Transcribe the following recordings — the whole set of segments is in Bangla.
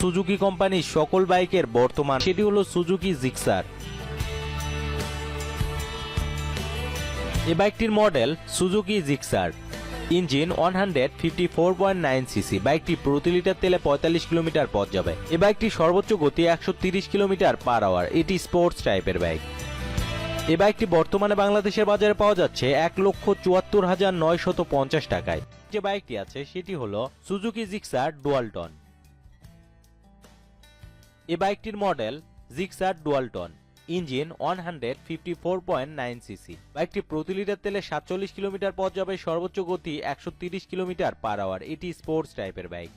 সুজুকি কোম্পানির সকল বাইকের বর্তমান সেটি হলো সুজুকি জিক্সার। এই বাইকটির model Suzuki Gixxer, engine 154.9 CC. বাইকটি প্রতি লিটার তেলে 45 কিলোমিটার পথ যাবে। এই বাইকটির সর্বোচ্চ গতি 130 কিলোমিটার পার আওয়ার। এটি স্পোর্টস টাইপের বাইক। এই বাইকটি বর্তমানে বাংলাদেশের বাজারে পাওয়া যাচ্ছে 1,74,950 টাকায়। যে বাইকটি আছে সেটি হলো সুজুকি জিক্সার ডুয়ালটন। এই বাইকটির মডেল জিক্সার ডুয়ালটন, ইঞ্জিন 154.9 সিসি। বাইকটি প্রতি লিটার তেলে 47 কিলোমিটার পথ যাবে। সর্বোচ্চ গতি 130 কিলোমিটার পার আওয়ার। এটি স্পোর্টস টাইপের বাইক।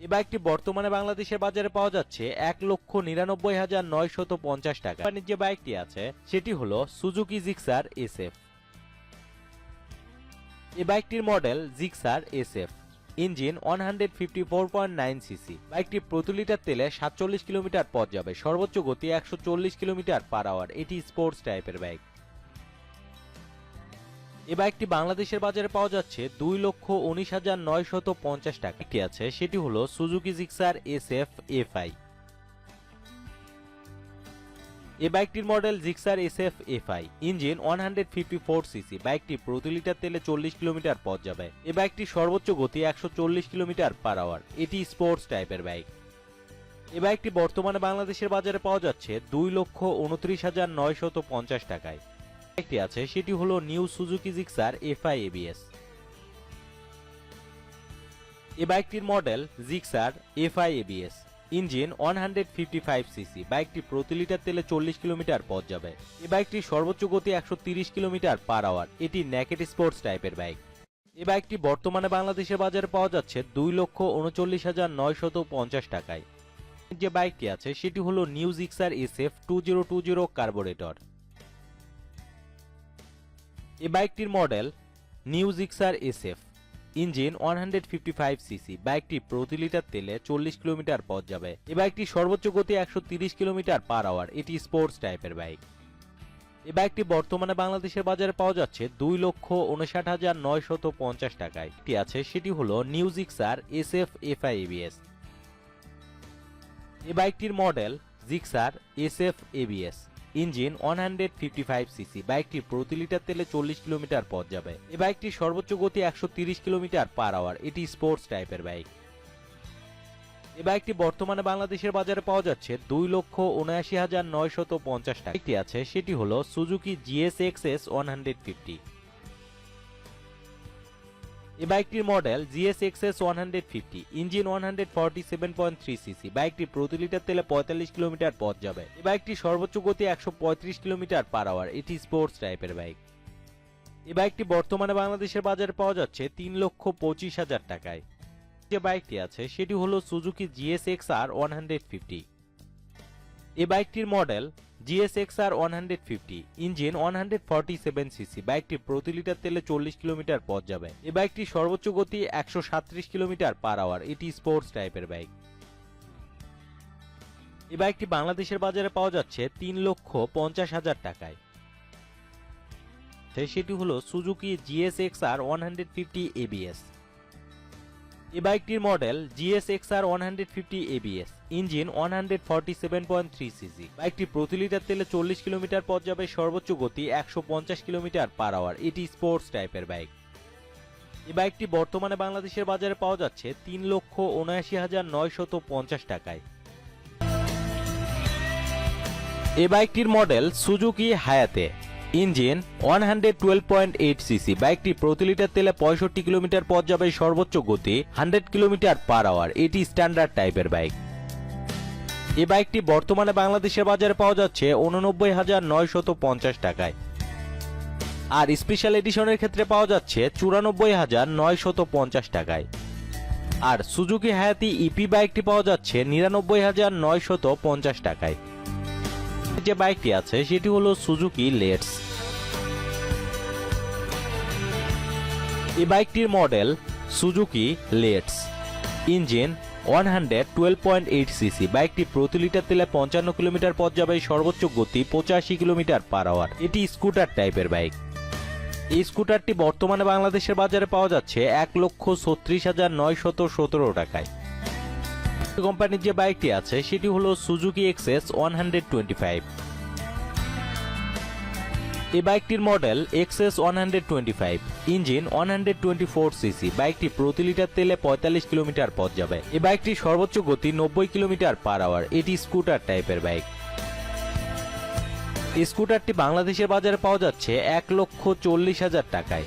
এই বাইকটি বর্তমানে বাংলাদেশের বাজারে পাওয়া যাচ্ছে 1,99,950 টাকা। কোম্পানির যে বাইকটি আছে সেটি হলো সুজুকি জিক্সার এসএফ। এই বাইকটির model Gixxer SF, engine 154.9 CC. বাইকটি প্রতি লিটার তেলে 47 কিলোমিটার পথ যাবে। সর্বোচ্চ গতি 140 কিলোমিটার পার আওয়ার। এটি স্পোর্টস টাইপের বাইক। এই বাইকটি বাংলাদেশের বাজারে পাওয়া যাচ্ছে 2,19,950 টাকা। একটি আছে সেটি হলো সুজুকি জিক্সার এসএফ এফআই। এই বাইকটির model Gixxer SF FI, engine 154 CC. বাইকটি প্রতি লিটার তেলে 40 কিলোমিটার পথ যাবে। এই বাইকটির সর্বোচ্চ গতি 140 কিলোমিটার পার আওয়ার। এটি স্পোর্টস টাইপের বাইক। এই বাইকটি বর্তমানে বাংলাদেশের বাজারে পাওয়া যাচ্ছে 2,29,950 টাকায়। একটি আছে সেটি হলো new Suzuki Gixxer FI ABS. এই বাইকটির model Gixxer FI ABS, engine 155 CC. বাইকটি প্রতি লিটার তেলে 40 কিলোমিটার পথ যাবে। এই বাইকটির সর্বোচ্চ গতি 130 কিলোমিটার পার আওয়ার। এটি নেকেড স্পোর্টস টাইপের বাইক। এই বাইকটি বর্তমানে বাংলাদেশের বাজারে পাওয়া যাচ্ছে 2,39,950 টাকায়। যে বাইকটি আছে সেটি হলো নিউ জিক্সার এসএফ 2020 কার্বোরেটর। এই বাইকটির model new Gixxer SF, engine 155 CC. বাইকটি প্রতি লিটার তেলে 40 কিলোমিটার পথ যাবে। এই বাইকটির সর্বোচ্চ গতি 130 কিলোমিটার পার আওয়ার। এটি স্পোর্টস টাইপের বাইক। এই বাইকটি বর্তমানে বাংলাদেশের বাজারে পাওয়া যাচ্ছে 2,59,950 টাকায়। একটি আছে সেটি হলো new Gixxer SF FI ABS. এই বাইকটির model Gixxer SF ABS, engine 155 CC. বাইকটি প্রতি লিটার তেলে 40 কিলোমিটার পথ যাবে। এই বাইকটির সর্বোচ্চ গতি 130 কিলোমিটার পার আওয়ার। এটি স্পোর্টস টাইপের বাইক। এই বাইকটি বর্তমানে বাংলাদেশের বাজারে পাওয়া যাচ্ছে 2,79,950 টাকা। একটি আছে সেটি হলো সুজুকি জিএসএক্সএস 150। এই বাইকটির মডেল জিএসএক্সএস 150, ইঞ্জিন 147.3 সিসি। বাইকটি প্রতি লিটার তেলে 45 কিলোমিটার পথ যাবে। এই বাইকটির সর্বোচ্চ গতি 135 কিলোমিটার পার আওয়ার। এটি স্পোর্টস টাইপের বাইক। এই বাইকটি বর্তমানে বাংলাদেশের বাজারে পাওয়া যাচ্ছে 3,25,000 টাকায়। যে বাইকটি আছে সেটি হলো সুজুকি জিএসএক্সআর 150। এই বাইকটির মডেল জিএসএক্সআর 150, ইঞ্জিন 147 সিসি। বাইকটি প্রতি লিটার তেলে 40 কিলোমিটার পথ যাবে। এই বাইকটির সর্বোচ্চ গতি 137 কিলোমিটার পার আওয়ার। এটি স্পোর্টস টাইপের বাইক। এই বাইকটি বাংলাদেশের বাজারে পাওয়া যাচ্ছে 3,50,000 টাকায়। সেটি হলো সুজুকি জিএসএক্সআর 150 এবিএস। এই বাইকটির model GSX-R 150 ABS, engine 147.3 CC. বাইকটি প্রতি লিটার তেলে 40 কিলোমিটার পথ যাবে। সর্বোচ্চ গতি 150 কিলোমিটার পার আওয়ার। এটি স্পোর্টস টাইপের বাইক। এই বাইকটি বর্তমানে বাংলাদেশের বাজারে পাওয়া যাচ্ছে 3,79,950 টাকায়। এই বাইকটির মডেল সুজুকি হায়াতে, ইঞ্জিন 112.8 সিসি। বাইকটি প্রতি লিটার তেলে 65 কিলোমিটার পথ যাবে। সর্বোচ্চ গতি 100 কিলোমিটার পার আওয়ার। এটি স্ট্যান্ডার্ড টাইপের বাইক। এই বাইকটি বর্তমানে বাংলাদেশের বাজারে পাওয়া যাচ্ছে 89,950 টাকায়। আর স্পেশাল এডিশনের ক্ষেত্রে পাওয়া যাচ্ছে 94,950 টাকায়। আর সুজুকি হায়াতি ইপি বাইকটি পাওয়া যাচ্ছে 99,950 টাকায়। যে বাইকটি আছে সেটি হলো সুজুকি লেটস। এই বাইকটির model Suzuki let's, engine 112.8 CC. বাইকটি প্রতি লিটার তেলে 55 কিলোমিটার পথ যাবে। সর্বোচ্চ গতি 85 কিলোমিটার পার আওয়ার। এটি স্কুটার টাইপের বাইক। এই স্কুটারটি বর্তমানে বাংলাদেশের বাজারে পাওয়া যাচ্ছে 1,36,917 টাকায়। কোম্পানির যে বাইকটি আছে সেটি হলো সুজুকি এক্সএস 125। এই বাইকটির মডেল এক্সএস 125, ইঞ্জিন 124 সিসি। বাইকটি প্রতি লিটার তেলে 45 কিলোমিটার পথ যাবে। এই বাইকটির সর্বোচ্চ গতি 90 কিলোমিটার পার আওয়ার। এটি স্কুটার টাইপের বাইক। এই স্কুটারটি বাংলাদেশের বাজারে পাওয়া যাচ্ছে 1,40,000 টাকায়।